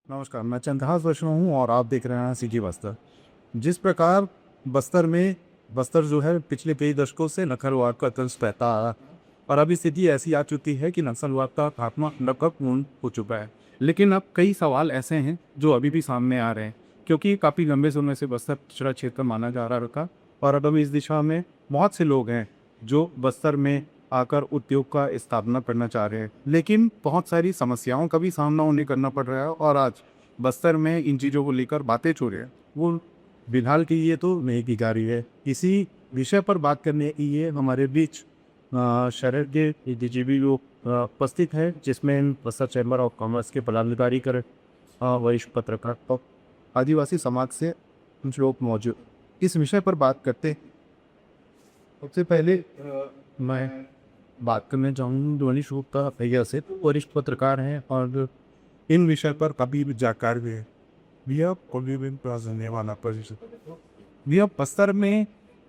नमस्कार, मैं चंद्रहास वैष्णव हूँ और आप देख रहे हैं सिटी बस्तर। जिस प्रकार बस्तर जो है पिछले कई दशकों से नक्सलवाद का तंज बहता आ रहा है और अभी स्थिति ऐसी आ चुकी है कि नक्सलवाद का खात्मा लगभग पूर्ण हो चुका है। लेकिन अब कई सवाल ऐसे हैं जो अभी भी सामने आ रहे हैं, क्योंकि काफ़ी लंबे समय से बस्तर पिछड़ा क्षेत्र माना जा रहा था और अब इस दिशा में बहुत से लोग हैं जो बस्तर में आकर उद्योग का स्थापना करना चाह रहे हैं। लेकिन बहुत सारी समस्याओं का भी सामना उन्हें करना पड़ रहा है और आज बस्तर में इन चीज़ों को लेकर बातें हो रही हैं, वो फिलहाल के लिए तो नहीं की जा रही है। इसी विषय पर बात करने के लिए हमारे बीच शहर के डीजीपी लोग उपस्थित हैं, जिसमें बस्तर चैम्बर ऑफ कॉमर्स के पदाधिकारी कर वरिष्ठ पत्रकार और आदिवासी समाज से कुछ लोग मौजूद इस विषय पर बात करते हैं। सबसे पहले मैं बात करना चाहूँगा ध्वनि शोध का भैया से, तो वरिष्ठ पत्रकार हैं और इन विषय पर काफ़ी जानकार भी है। भैया वाला परिषद भैया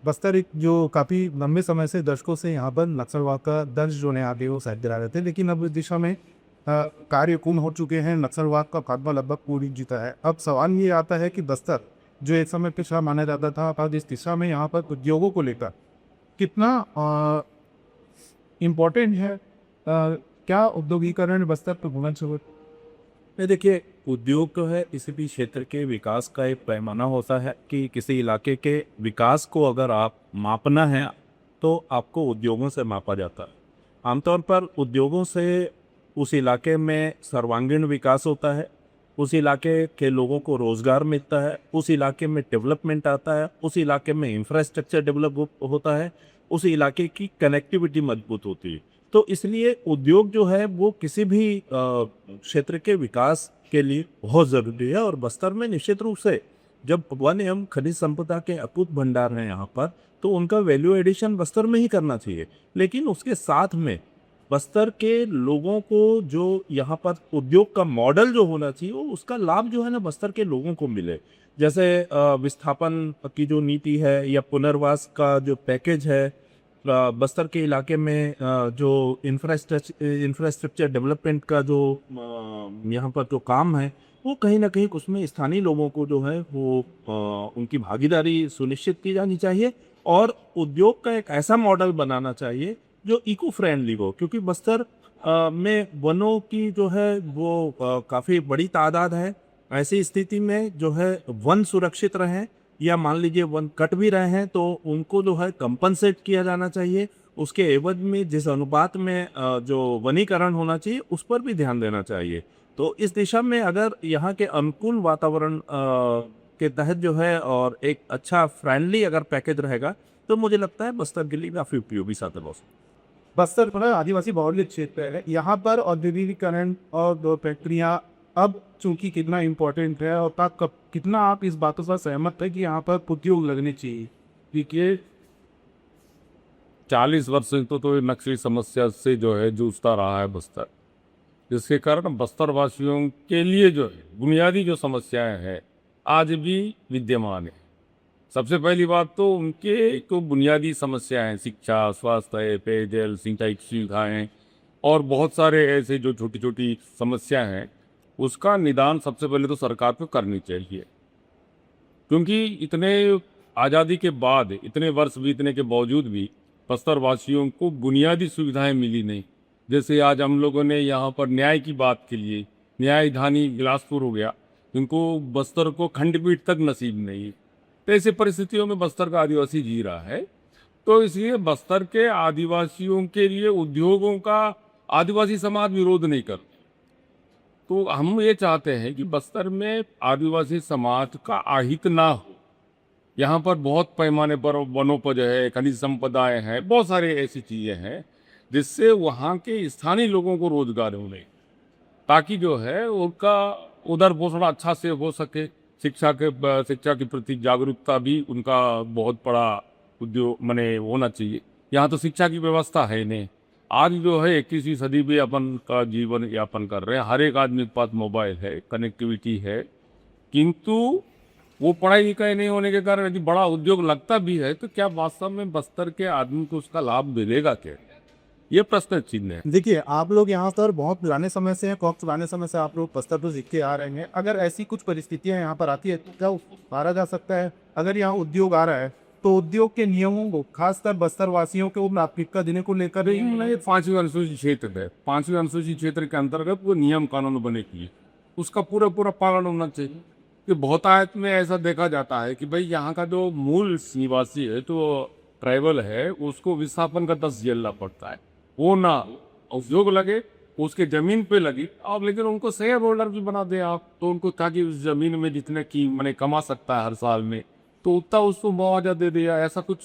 बस्तर एक जो काफ़ी लंबे समय से दशकों से यहाँ पर नक्सलवाद का दर्ज जो है आगे वो साइड गिरा रहे थे, लेकिन अब इस दिशा में कार्य पूर्ण हो चुके हैं। नक्सलवाद का खात्मा लगभग पूरी जीता है। अब सवाल ये आता है कि बस्तर जो एक समय पिछड़ा माना जाता था, अब इस दिशा में यहाँ पर उद्योगों को लेकर कितना इम्पोर्टेंट है, क्या औद्योगिकरण बस्तर पर होना चाहिए? ये देखिए, उद्योग जो है किसी भी क्षेत्र के विकास का एक पैमाना होता है कि किसी इलाके के विकास को अगर आप मापना है तो आपको उद्योगों से मापा जाता है। आमतौर पर उद्योगों से उस इलाके में सर्वांगीण विकास होता है, उस इलाके के लोगों को रोजगार मिलता है, उस इलाके में डेवलपमेंट आता है, उस इलाके में इंफ्रास्ट्रक्चर डेवलप होता है, उस इलाके की कनेक्टिविटी मजबूत होती है। तो इसलिए उद्योग जो है वो किसी भी क्षेत्र के विकास के लिए बहुत ज़रूरी है। और बस्तर में निश्चित रूप से जब वन एवं खनिज संपदा के अपूत भंडार हैं यहाँ पर, तो उनका वैल्यू एडिशन बस्तर में ही करना चाहिए। लेकिन उसके साथ में बस्तर के लोगों को जो यहाँ पर उद्योग का मॉडल जो होना चाहिए वो उसका लाभ जो है ना बस्तर के लोगों को मिले। जैसे विस्थापन की जो नीति है या पुनर्वास का जो पैकेज है, बस्तर के इलाके में जो इंफ्रास्ट्रक्चर डेवलपमेंट का जो यहाँ पर जो काम है वो कहीं ना कहीं उसमें स्थानीय लोगों को जो है वो उनकी भागीदारी सुनिश्चित की जानी चाहिए। और उद्योग का एक ऐसा मॉडल बनाना चाहिए जो इको फ्रेंडली हो, क्योंकि बस्तर में वनों की जो है वो काफ़ी बड़ी तादाद है। ऐसी स्थिति में जो है वन सुरक्षित रहें या मान लीजिए वन कट भी रहे हैं तो उनको जो है कंपनसेट किया जाना चाहिए। उसके एवज में जिस अनुपात में जो वनीकरण होना चाहिए उस पर भी ध्यान देना चाहिए। तो इस दिशा में अगर यहाँ के अनुकूल वातावरण के तहत जो है और एक अच्छा फ्रेंडली अगर पैकेज रहेगा तो मुझे लगता है बस्तर के लिए काफ़ी उपयोगी साधन हो सकता है। बस्तर थोड़ा आदिवासी बहुल्य क्षेत्र है, यहाँ पर औद्योगिकरण और दो फैक्ट्रियाँ अब चूंकि कितना इम्पोर्टेंट है और कब कितना आप इस बातों से सहमत है कि यहाँ पर उद्योग लगने चाहिए? देखिए, 40 वर्ष से तो ये नक्सली समस्या से जो है जूझता रहा है बस्तर, जिसके कारण बस्तर वासियों के लिए जो है बुनियादी जो समस्याएं हैं आज भी विद्यमान है। सबसे पहली बात तो उनके तो बुनियादी समस्याएं शिक्षा, स्वास्थ्य, पेयजल, सिंचाई की सुविधाएं और बहुत सारे ऐसे जो छोटी छोटी समस्याएं हैं, उसका निदान सबसे पहले तो सरकार को करनी चाहिए। क्योंकि इतने आज़ादी के बाद इतने वर्ष बीतने के बावजूद भी बस्तर वासियों को बुनियादी सुविधाएं मिली नहीं। जैसे आज हम लोगों ने यहाँ पर न्याय की बात के लिए न्यायधानी बिलासपुर हो गया, इनको बस्तर को खंडपीठ तक नसीब नहीं है। तो ऐसे परिस्थितियों में बस्तर का आदिवासी जी रहा है। तो इसलिए बस्तर के आदिवासियों के लिए उद्योगों का आदिवासी समाज विरोध नहीं करते। तो हम ये चाहते हैं कि बस्तर में आदिवासी समाज का आहित ना हो। यहाँ पर बहुत पैमाने पर वनोपज है, खनिज संपदाएं हैं, बहुत सारे ऐसी चीज़ें हैं जिससे वहाँ के स्थानीय लोगों को रोजगार मिले, ताकि जो है उनका उधर पोषण अच्छा से हो सके। शिक्षा के प्रति जागरूकता भी उनका बहुत बड़ा उद्योग मने होना चाहिए। यहाँ तो शिक्षा की व्यवस्था है नहीं। आज जो है 21वीं सदी में अपन का जीवन यापन कर रहे हैं, हर एक आदमी के पास मोबाइल है, कनेक्टिविटी है, किंतु वो पढ़ाई लिखाई नहीं होने के कारण यदि बड़ा उद्योग लगता भी है तो क्या वास्तव में बस्तर के आदमी को उसका लाभ मिलेगा क्या? ये प्रश्न चिन्ह है। देखिए, आप लोग यहाँ पर बहुत पुराने समय से हैं, बहुत पुराने समय से आप लोग बस्तर तो सीख के आ रहे हैं। अगर ऐसी कुछ परिस्थितियाँ यहाँ पर आती है तो क्या उतारा जा सकता है? अगर यहाँ उद्योग आ रहा है तो उद्योग के नियमों को खासकर बस्तर वासियों को प्राथमिकता देने को लेकर ये 5वीं अनुसूचित क्षेत्र है, 5वीं अनुसूचित क्षेत्र के अंतर्गत वो नियम कानून बनेगी, उसका पूरा पूरा पालन होना चाहिए। कि बहुतायत में ऐसा देखा जाता है कि भाई यहाँ का जो मूल निवासी है, तो ट्राइबल है, उसको विस्थापन का 10 झेलना पड़ता है। वो ना उद्योग लगे, उसके जमीन पे लगी और लेकिन उनको शेयर होल्डर भी बना दे आप, तो उनको ताकि उस जमीन में जितने की मैंने कमा सकता है हर साल में, तो उतना उसको मुआवजा दे दिया। ऐसा कुछ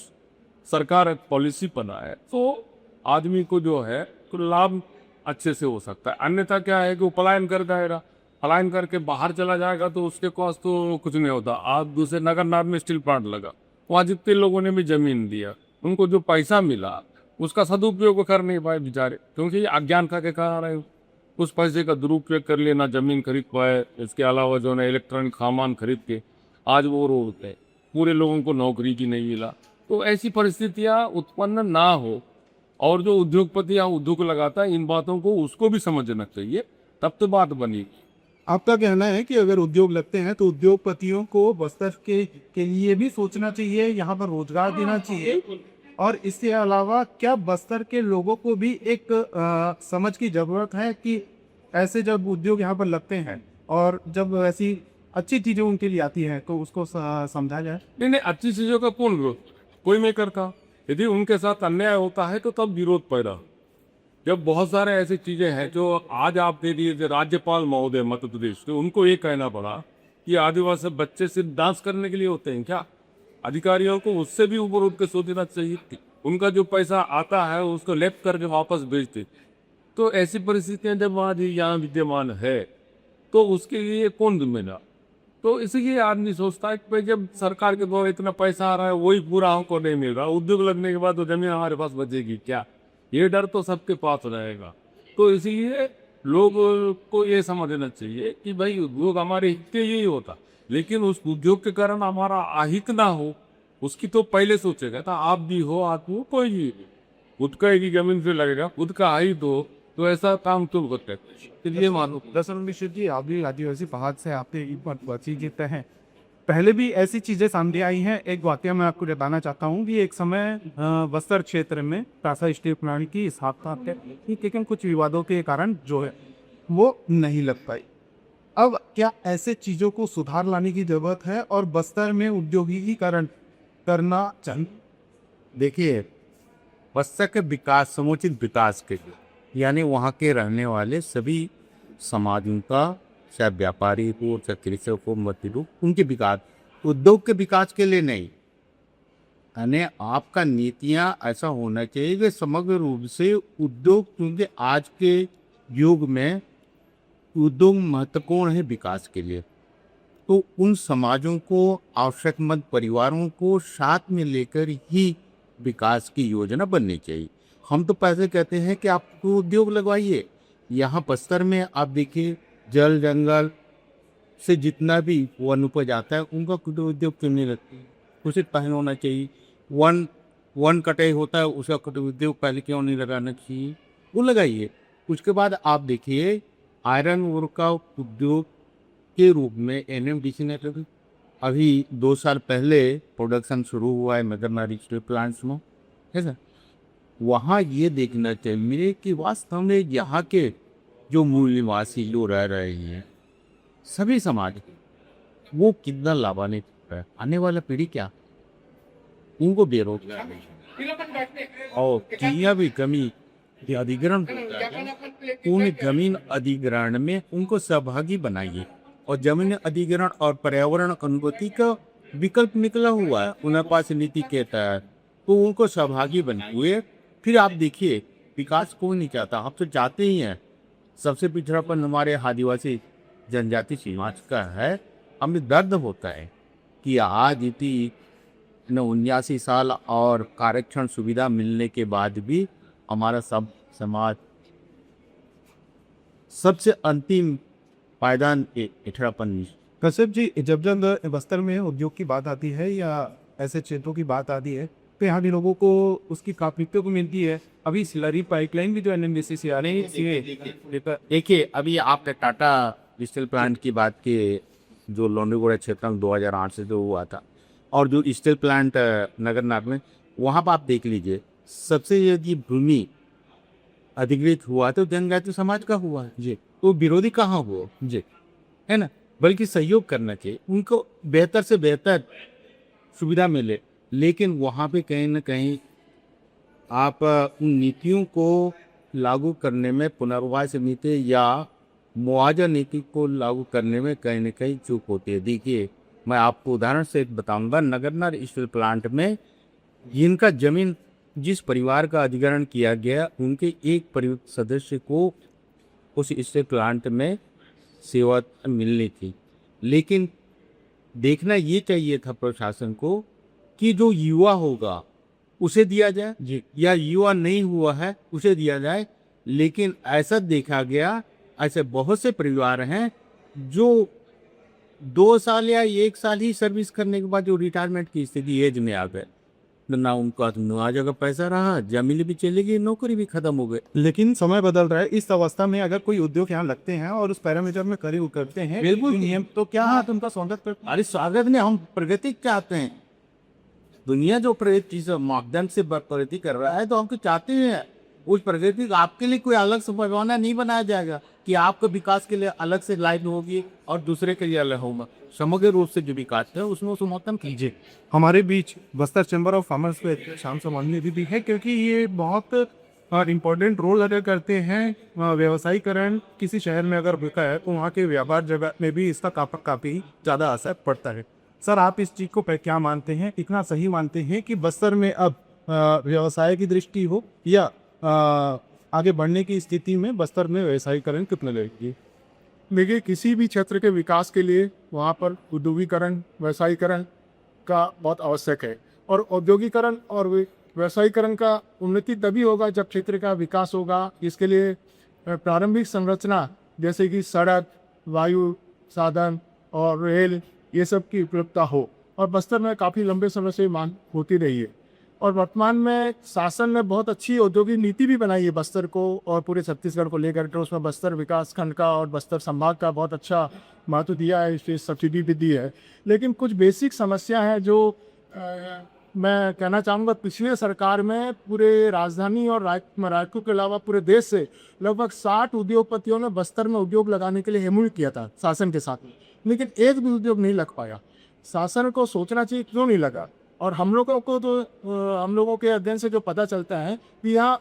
सरकार एक पॉलिसी बना है, तो आदमी को जो है तो लाभ अच्छे से हो सकता है। अन्यथा क्या है कि वो पलायन कर जाएगा, पलायन करके बाहर चला जाएगा तो उसके पास तो कुछ नहीं होता। आज दूसरे नगरनाथ में स्टील प्लांट लगा, वहाँ जितने लोगों ने भी जमीन दिया, उनको जो पैसा मिला उसका सदुपयोग कर नहीं पाए बेचारे, क्योंकि ये अज्ञान का के कारण है। उस पैसे का दुरुपयोग कर लिए, ना जमीन खरीद पाए, इसके अलावा जो है इलेक्ट्रॉनिक सामान खरीद के आज वो रोड पे पूरे लोगों को नौकरी की नहीं मिला। तो ऐसी परिस्थितियाँ उत्पन्न ना हो, और जो उद्योगपति या उद्योग लगाता है इन बातों को उसको भी समझना चाहिए, तब तो बात बनी। आपका कहना है कि अगर उद्योग लगते हैं तो उद्योगपतियों को बस्तर के लिए भी सोचना चाहिए, यहाँ पर रोजगार देना चाहिए, और इसके अलावा क्या बस्तर के लोगों को भी एक समझ की जरूरत है कि ऐसे जब उद्योग यहाँ पर लगते हैं और जब ऐसी अच्छी चीजें उनके लिए आती हैं तो उसको समझा जाए। नहीं नहीं, अच्छी चीजों का कौन विरोध, कोई नहीं करता। यदि उनके साथ अन्याय होता है तो तब विरोध पैदा। जब बहुत सारे ऐसी चीजें हैं जो आज आप दे दिए, राज्यपाल महोदय मध्य प्रदेश, तो उनको ये कहना पड़ा कि आदिवासी बच्चे सिर्फ डांस करने के लिए होते हैं क्या? अधिकारियों को उससे भी ऊपर उठ के सोचना चाहिए। उनका जो पैसा आता है उसको लेप करके वापस भेजते। तो ऐसी परिस्थितियां जब आज यहाँ विद्यमान है तो उसके लिए कौन जिम्मेदार? तो इसलिए आदमी सोचता है कि भाई जब सरकार के द्वारा इतना पैसा आ रहा है वही पूरा हमको नहीं मिल रहा, उद्योग लगने के बाद तो जमीन हमारे पास बचेगी क्या? ये डर तो सबके पास रहेगा। तो इसीलिए लोग को ये समझना चाहिए कि भाई उद्योग हमारे हित के लिए ही होता, लेकिन उस उद्योग के कारण हमारा अहित ना हो उसकी तो पहले सोचेगा। था आप भी हो, आदमी हो, कोई भी, खुद का एक ही जमीन से लगेगा, खुद का अहित हो तो ऐसा काम तुम करते हैं। मानो दरअसल मिश्र जी, आप भी आदिवासी पहाड़ से आपने बातचीत हैं, पहले भी ऐसी चीजें सामने आई हैं। एक वाकया मैं आपको बताना चाहता हूँ कि एक समय बस्तर क्षेत्र में टासा स्टील प्लांट की स्थापना थी, लेकिन कुछ विवादों के कारण जो है वो नहीं लग पाई। अब क्या ऐसे चीजों को सुधार लाने की जरूरत है और बस्तर में औद्योगिकीकरण करना चाहिए? देखिए, बस्तर के विकास, समुचित विकास के लिए, यानी वहाँ के रहने वाले सभी समाजों का, चाहे व्यापारी हो, चाहे कृषक हो, मजदूर हो, उनके विकास, उद्योग के विकास के लिए नहीं। यानी आपका नीतियाँ ऐसा होना चाहिए कि समग्र रूप से उद्योग, क्योंकि आज के युग में उद्योग महत्वपूर्ण है विकास के लिए, तो उन समाजों को, आवश्यकमंद परिवारों को साथ में लेकर ही विकास की योजना बननी चाहिए। हम तो पैसे कहते हैं कि आप उद्योग लगवाइए। यहाँ बस्तर में आप देखिए, जल जंगल से जितना भी वन उपज आता है उनका खुद उद्योग क्यों नहीं लगती? उचित पहल होना चाहिए। वन कटाई होता है, उसका खुद उद्योग पहले क्यों नहीं लगाना चाहिए? वो लगाइए। उसके बाद आप देखिए, आयरन ओर का उद्योग के रूप में NMDC ने अभी 2 साल पहले प्रोडक्शन शुरू हुआ है नगरनारी स्टील प्लांट्स में, है सर। वहाँ ये देखना चाहिए कि वास्तव में यहाँ के जो मूल निवासी जो रह रहे हैं, सभी समाज, वो कितना लाभान्वित है। आने वाला पीढ़ी क्या, उनको बेरोजगार नहीं, और किया भी कमी के अधिग्रहण होता है, उन जमीन अधिग्रहण में उनको सहभागी बनाइए। और जमीन अधिग्रहण और पर्यावरण अनुमति का विकल्प निकला हुआ है उनके पास नीति के तहत, तो उनको सहभागी बने हुए। फिर आप देखिए, विकास कोई नहीं चाहता, हम तो चाहते ही हैं। सबसे पिछड़ापन हमारे आदिवासी जनजाति समाज का है। हमें दर्द होता है कि आज इतनी 79 साल और कार्यक्षण सुविधा मिलने के बाद भी हमारा सब समाज सबसे अंतिम पायदान पिछड़ापन। कश्यप जी, जब जब बस्तर में उद्योग की बात आती है या ऐसे क्षेत्रों की बात आती है तो यहाँ भी लोगों को उसकी प्राथमिकता को मिलती है। अभी स्लरी पाइपलाइन भी जो एनएमडीसी से आ रही है, देखिए अभी आपने टाटा स्टील प्लांट की बात की, जो लोनागोड़ा क्षेत्र में 2008 से जो हुआ था, और जो स्टील प्लांट नगरनाथ में, वहाँ पर आप देख लीजिए, सबसे यदि भूमि अधिग्रहित हुआ तो जनजातीय समाज का हुआ है जी। तो विरोधी कहाँ हुआ जी, है ना, बल्कि सहयोग करना चाहिए, उनको बेहतर से बेहतर सुविधा मिले। लेकिन वहाँ पे कहीं ना कहीं आप उन नीतियों को लागू करने में, पुनर्वास नीति या मुआवजा नीति को लागू करने में कहीं ना कहीं चूक होती है। देखिए मैं आपको उदाहरण से बताऊंगा, नगरनार स्टील प्लांट में जिनका जमीन जिस परिवार का अधिग्रहण किया गया, उनके एक परिवार सदस्य को उस स्टील प्लांट में सेवा मिलनी थी। लेकिन देखना ये चाहिए था प्रशासन को कि जो युवा होगा उसे दिया जाए जी, या युवा नहीं हुआ है उसे दिया जाए। लेकिन ऐसा देखा गया, ऐसे बहुत से परिवार हैं जो 2 साल या 1 साल ही सर्विस करने के बाद जो रिटायरमेंट की स्थिति एज में आ गए, ना उनका मुआवजा का पैसा रहा, जमीन भी चली गई, नौकरी भी खत्म हो गई। लेकिन समय बदल रहा है। इस अवस्था में अगर कोई उद्योग यहाँ लगते हैं और उस पैरामीटर में खरे उतरते हैं बिल्कुल नियम, तो क्या आप उनका स्वागत करते हैं? अरे स्वागत नहीं, हम प्रगति चाहते हैं। दुनिया जो प्रगति से मापदंड से प्रगति कर रहा है, तो हम तो चाहते हैं उस प्रगति का आपके लिए कोई अलग से पैमाना नहीं बनाया जाएगा कि आपके विकास के लिए अलग से लाइन होगी और दूसरे के लिए अलग होगा। समग्र रूप से जो विकास है उसमें समर्थन कीजिए। हमारे बीच बस्तर चैम्बर ऑफ कॉमर्स के शाम समानी भी है, क्योंकि ये बहुत इम्पोर्टेंट रोल अदा करते हैं। व्यवसायीकरण किसी शहर में अगर होता है तो वहाँ के व्यापार जगत में भी इसका काफ़ी ज़्यादा असर पड़ता है। सर, आप इस चीज़ को क्या मानते हैं, इतना सही मानते हैं कि बस्तर में अब व्यवसाय की दृष्टि हो या आगे बढ़ने की स्थिति में बस्तर में व्यवसायीकरण कितने लगेगी? देखिए, किसी भी क्षेत्र के विकास के लिए वहाँ पर उद्योगीकरण, व्यवसायीकरण का बहुत आवश्यक है। और औद्योगिकरण और व्यवसायीकरण का उन्नति तभी होगा जब क्षेत्र का विकास होगा। इसके लिए प्रारंभिक संरचना जैसे कि सड़क, वायु साधन और रेल, ये सब की उपलब्धता हो। और बस्तर में काफ़ी लंबे समय से मांग होती रही है। और वर्तमान में शासन ने बहुत अच्छी औद्योगिक नीति भी बनाई है बस्तर को और पूरे छत्तीसगढ़ को लेकर के। उसमें बस्तर विकास खंड का और बस्तर संभाग का बहुत अच्छा महत्व दिया है, इस सब्सिडी भी दी है। लेकिन कुछ बेसिक समस्या है जो मैं कहना चाहूँगा, पिछले सरकार में पूरे राजधानी और रायपुर के अलावा पूरे देश से लगभग 60 उद्योगपतियों ने बस्तर में उद्योग लगाने के लिए एमओयू किया था शासन के साथ में, लेकिन एक भी उद्योग नहीं लग पाया। शासन को सोचना चाहिए क्यों नहीं लगा। और हम लोगों के अध्ययन से जो पता चलता है कि यहाँ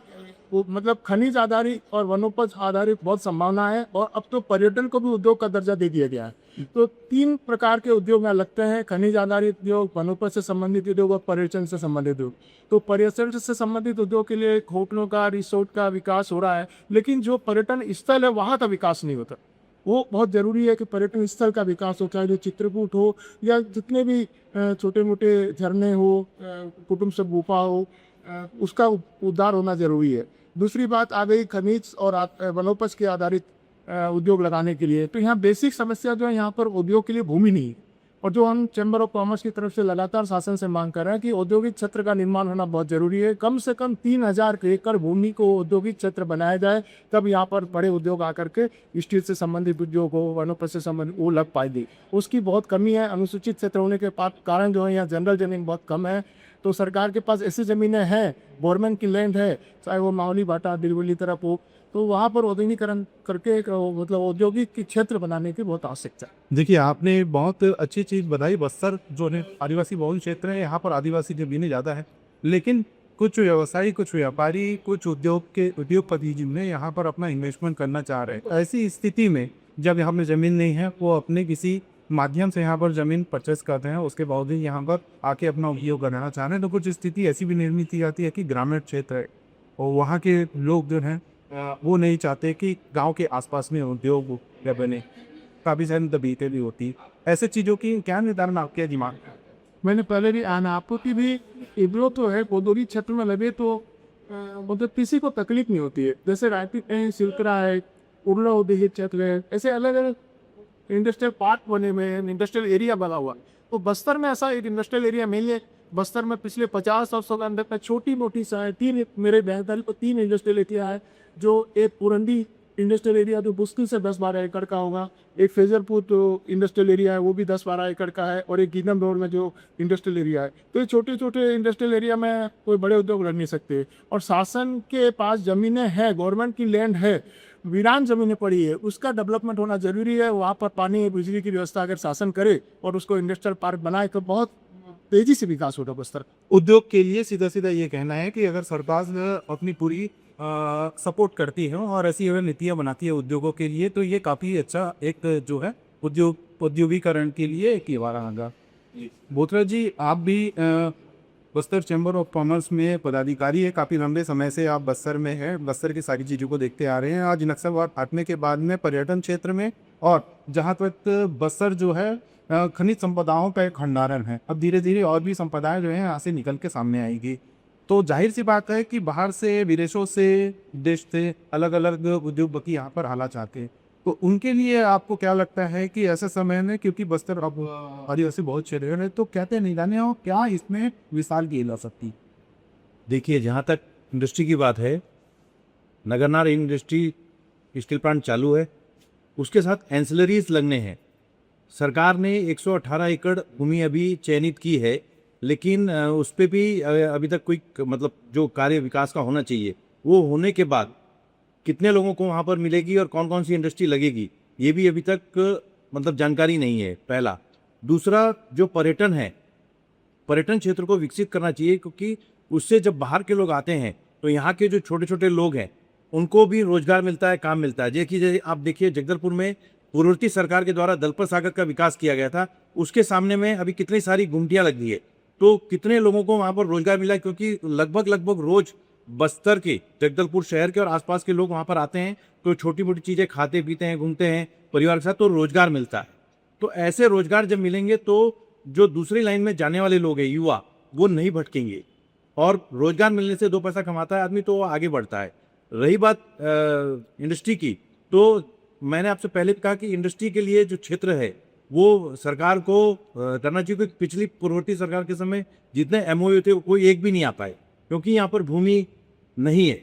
मतलब खनिज आधारित और वनोपज आधारित बहुत संभावना है। और अब तो पर्यटन को भी उद्योग का दर्जा दे दिया गया है। तो 3 प्रकार के उद्योग यहाँ लगते हैं: खनिज आधारित उद्योग, वनोपज से संबंधित उद्योग और पर्यटन से संबंधित उद्योग। तो पर्यटन से संबंधित उद्योग के लिए होटलों का, रिसोर्ट का विकास हो रहा है, लेकिन जो पर्यटन स्थल है वहाँ का विकास नहीं होता। वो बहुत ज़रूरी है कि पर्यटन स्थल का विकास हो, चाहे जो चित्रकूट हो या जितने भी छोटे मोटे झरने हो, कुटुंब सब गुफा हो, उसका उद्धार होना ज़रूरी है। दूसरी बात आ गई खनिज और वनोपज के आधारित उद्योग लगाने के लिए। तो यहाँ बेसिक समस्या जो है, यहाँ पर उद्योग के लिए भूमि नहीं है। और जो हम चैम्बर ऑफ कॉमर्स की तरफ से लगातार शासन से मांग कर रहे हैं कि औद्योगिक क्षेत्र का निर्माण होना बहुत ज़रूरी है। कम से कम 3000 एकड़ भूमि को औद्योगिक क्षेत्र बनाया जाए, तब यहाँ पर बड़े उद्योग आकर के स्टील से संबंधित उद्योग हो, वनोपज से संबंधित, वो लग पाएगी। उसकी बहुत कमी है। अनुसूचित क्षेत्र होने के कारण जो है यहाँ जनरल ज़मीन बहुत कम है। तो सरकार के पास ऐसी ज़मीनें हैं, गवर्नमेंट की लैंड है, चाहे वो माहौली भाटा दिलवली तरफ हो, तो वहाँ पर औद्योगिकरण करके मतलब औद्योगिक क्षेत्र बनाने की बहुत आवश्यकता है। देखिए, आपने बहुत अच्छी चीज़ बताई। बस्तर जो है आदिवासी बहुल क्षेत्र है, यहाँ पर आदिवासी ज़मीनें ज़्यादा है, लेकिन कुछ व्यवसायी, कुछ व्यापारी, कुछ उद्योगपति जिनमें यहाँ पर अपना इन्वेस्टमेंट करना चाह रहे हैं, ऐसी स्थिति में जब यहाँ पर ज़मीन नहीं है, वो अपने किसी माध्यम से यहाँ पर ज़मीन परचेस करते हैं, उसके बावजूद यहाँ पर आके अपना उपयोग करना चाह रहे हैं। तो कुछ स्थिति ऐसी भी निर्मित की जाती है कि ग्रामीण क्षेत्र है और वहाँ के लोग जो हैं वो नहीं चाहते कि गांव के आसपास में उद्योग बने। काफ़ी सारी दबीतें भी होती। ऐसे चीज़ों की क्या निर्धारण आपके दिमाग में? मैंने पहले भी आपको की भी इब्रो तो है, औद्योगिक क्षेत्र में लगे तो मतलब किसी को तकलीफ नहीं होती है। जैसे रायपुर है, सिलकरा है, उर्ला औद्योगिक क्षेत्र है, ऐसे अलग अलग इंडस्ट्रियल पार्क बने हुए हैं, इंडस्ट्रियल एरिया बना हुआ। तो बस्तर में ऐसा एक इंडस्ट्रियल एरिया मिले बस्तर में पिछले 50 वर्षों के अंदर में छोटी मोटी तीन मेरे बहन को 3 इंडस्ट्रियल एरिया है, जो एक पुरंदी इंडस्ट्रियल एरिया जो मुश्किल से 10-12 एकड़ का होगा, एक फेजरपुर जो इंडस्ट्रियल एरिया है वो भी 10-12 एकड़ का है, और एक गीदम रोड में जो इंडस्ट्रियल एरिया है। तो ये छोटे छोटे इंडस्ट्रियल एरिया में कोई बड़े उद्योग लग नहीं सकते। और शासन के पास ज़मीनें हैं, गवर्नमेंट की लैंड है, वीरान ज़मीनें पड़ी है, उसका डेवलपमेंट होना ज़रूरी है। वहाँ पर पानी बिजली की व्यवस्था अगर शासन करे और उसको इंडस्ट्रियल पार्क बनाए तो बहुत तेज़ी से विकास होगा बस्तर। उद्योग के लिए सीधा सीधा ये कहना है कि अगर सरकार अपनी पूरी सपोर्ट करती है और ऐसी अगर नीतियाँ बनाती है उद्योगों के लिए, तो ये काफ़ी अच्छा एक जो है औद्योगिकरण के लिए एक निवारण होगा। बोथरा जी, आप भी बस्तर चैम्बर ऑफ कॉमर्स में पदाधिकारी है, काफ़ी लंबे समय से आप बस्तर में हैं, बस्तर की सारी चीज़ों को देखते आ रहे हैं। आज नक्सलवाद हटने के बाद में पर्यटन क्षेत्र में और जहाँ तक बस्तर जो है खनिज संपदाओं का एक भंडारण है, अब धीरे धीरे और भी संपदाएं जो हैं यहाँ से निकल के सामने आएगी। तो जाहिर सी बात है कि बाहर से, विदेशों से, देश से अलग अलग उद्योगपति यहाँ पर आना चाहते हैं। तो उनके लिए आपको क्या लगता है कि ऐसे समय में, क्योंकि बस्तर अब आदिवासी बहुत क्षेत्र है, तो कहते नहीं जाने हो क्या इसमें विशाल की जा सकती? देखिए, जहाँ तक इंडस्ट्री की बात है, नगरनार इंडस्ट्री स्टील प्लांट चालू है, उसके साथ एंसिलरीज लगने हैं। सरकार ने 118 एकड़ भूमि अभी चयनित की है, लेकिन उस पर भी अभी तक कोई मतलब जो कार्य विकास का होना चाहिए वो होने के बाद कितने लोगों को वहाँ पर मिलेगी और कौन कौन सी इंडस्ट्री लगेगी, ये भी अभी तक मतलब जानकारी नहीं है, पहला। दूसरा, जो पर्यटन है, पर्यटन क्षेत्र को विकसित करना चाहिए, क्योंकि उससे जब बाहर के लोग आते हैं तो यहाँ के जो छोटे छोटे लोग हैं उनको भी रोजगार मिलता है, काम मिलता है। देखिए, आप देखिए जगदलपुर में पूर्ववर्ती सरकार के द्वारा दलपत सागर का विकास किया गया था, उसके सामने में अभी कितनी सारी गुमटियाँ लग गई है, तो कितने लोगों को वहाँ पर रोजगार मिला, क्योंकि लगभग रोज बस्तर के, जगदलपुर शहर के और आसपास के लोग वहाँ पर आते हैं, तो छोटी मोटी चीज़ें खाते पीते हैं, घूमते हैं परिवार के साथ, तो रोजगार मिलता है। तो ऐसे रोजगार जब मिलेंगे तो जो दूसरी लाइन में जाने वाले लोग हैं, युवा, वो नहीं भटकेंगे, और रोजगार मिलने से 2 पैसा कमाता है आदमी तो वो आगे बढ़ता है। रही बात इंडस्ट्री की, तो मैंने आपसे पहले कहा कि इंडस्ट्री के लिए जो क्षेत्र है वो सरकार को करना चाहिए, क्योंकि पिछली पूर्ववर्ती सरकार के समय जितने एमओयू थे कोई एक भी नहीं आ पाए, क्योंकि यहाँ पर भूमि नहीं है।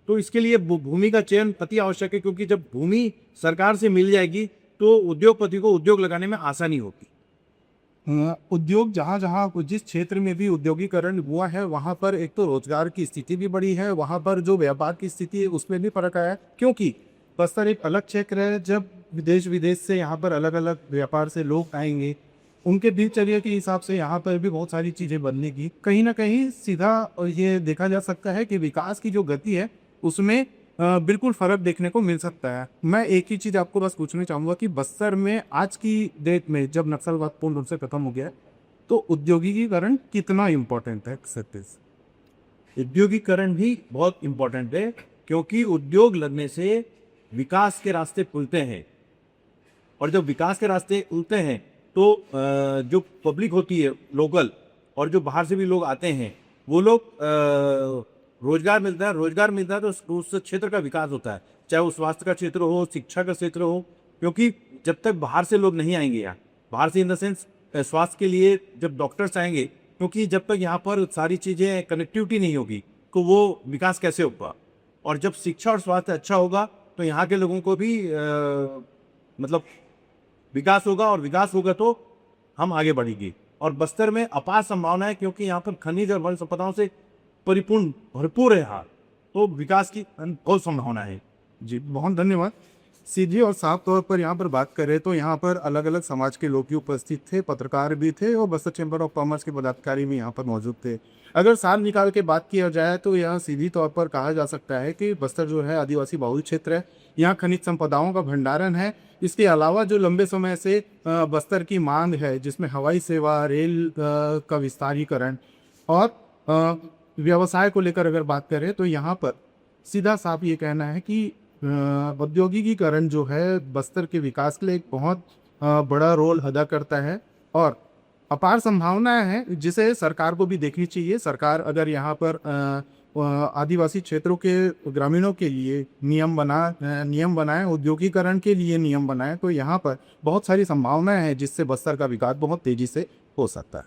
तो इसके लिए भूमि का चयन अति आवश्यक है, क्योंकि जब भूमि सरकार से मिल जाएगी तो उद्योगपति को उद्योग लगाने में आसानी होगी। उद्योग जहाँ जहाँ जिस क्षेत्र में भी उद्योगीकरण हुआ है वहाँ पर एक तो रोजगार की स्थिति भी बढ़ी है, वहाँ पर जो व्यापार की स्थिति है उसमें भी फर्क आया है, क्योंकि बस्तर एक अलग क्षेत्र है। जब विदेश से यहाँ पर अलग अलग व्यापार से लोग आएंगे, उनके दिनचर्या के हिसाब से यहाँ पर भी बहुत सारी चीज़ें बदलेगी। कहीं ना कहीं सीधा ये देखा जा सकता है कि विकास की जो गति है उसमें बिल्कुल फ़र्क देखने को मिल सकता है। मैं एक ही चीज़ आपको बस पूछना चाहूँगा कि बस्तर में आज की डेट में जब नक्सलवाद पूर्ण रूप से खत्म हो गया है, तो औद्योगिकीकरण कितना इम्पोर्टेंट है सतीश? उद्योगीकरण भी बहुत इम्पोर्टेंट है, क्योंकि उद्योग लगने से विकास के रास्ते खुलते हैं, और जब विकास के रास्ते खुलते हैं तो जो पब्लिक होती है लोकल, और जो बाहर से भी लोग आते हैं, वो लोग रोजगार मिलता है तो उस क्षेत्र का विकास होता है, चाहे वो स्वास्थ्य का क्षेत्र हो, शिक्षा का क्षेत्र हो। क्योंकि जब तक बाहर से लोग नहीं आएंगे, यहाँ बाहर से इन द सेंस स्वास्थ्य के लिए जब डॉक्टर्स आएंगे, क्योंकि जब तक यहाँ पर सारी चीज़ें कनेक्टिविटी नहीं होगी तो वो विकास कैसे होगा। और जब शिक्षा और स्वास्थ्य अच्छा होगा तो यहाँ के लोगों को भी मतलब विकास होगा, और विकास होगा तो हम आगे बढ़ेंगे। और बस्तर में अपार संभावना है, क्योंकि यहाँ पर खनिज और वन संपदाओं से परिपूर्ण भरपूर है यहाँ, तो विकास की बहुत संभावना है। जी, बहुत धन्यवाद। सीधे और साफ तौर पर यहाँ पर बात करें तो यहाँ पर अलग अलग समाज के लोग भी उपस्थित थे, पत्रकार भी थे, और बस्तर चैम्बर ऑफ कॉमर्स के पदाधिकारी भी यहाँ पर मौजूद थे। अगर सार निकाल के बात किया जाए तो यह सीधी तौर पर कहा जा सकता है कि बस्तर जो है आदिवासी बहुल क्षेत्र है, यहाँ खनिज संपदाओं का भंडारण है। इसके अलावा जो लंबे समय से बस्तर की मांग है, जिसमें हवाई सेवा, रेल का विस्तारीकरण और व्यवसाय को लेकर अगर बात करें तो यहाँ पर सीधा साफ ये कहना है कि औद्योगिकीकरण जो है बस्तर के विकास के लिए एक बहुत बड़ा रोल अदा करता है, और अपार संभावनाएं हैं जिसे सरकार को भी देखनी चाहिए। सरकार अगर यहाँ पर आदिवासी क्षेत्रों के ग्रामीणों के लिए नियम बनाए, औद्योगिकरण के लिए नियम बनाए, तो यहाँ पर बहुत सारी संभावनाएं हैं जिससे बस्तर का विकास बहुत तेजी से हो सकता है।